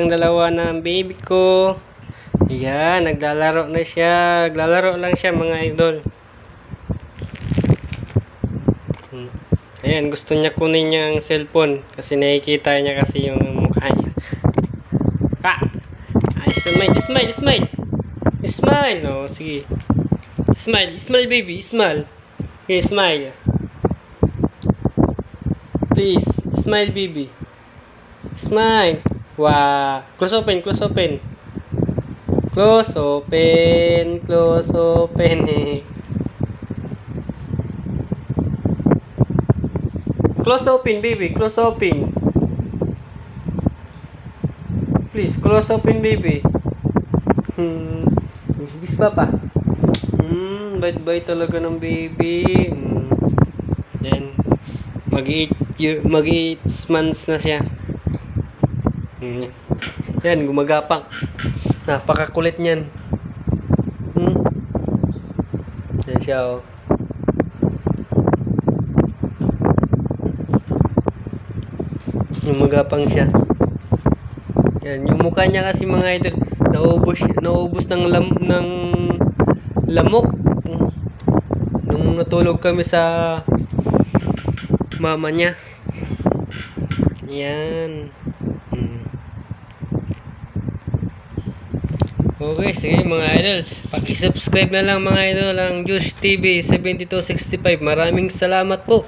yung dalawa ng baby ko. Ayan, naglalaro na siya. Naglalaro lang siya mga idol. Ayan, gusto niya kunin niya ang cellphone. Kasi nakikita niya kasi yung mukha niya. Ay, smile. Smile. Oh, sige. Smile baby, smile. Okay, smile. Please, smile baby. Smile. Wow. Close open. Close open, baby. Close open. Please, close open, baby. This papa. Bait-bait talaga ng baby. Yan. Mag-8 months na siya. Yan, gumagapang. Napakakulit niyan. Yan siya, oh. Gumagapang siya. Yan, yung mukha niya kasi mga idol, naubos ng lamok. Nung natulog kami sa mama niya. Yan. Okay, sige mga idol. Paki-subscribe na lang mga idol ang Josh TV 7265. Maraming salamat po.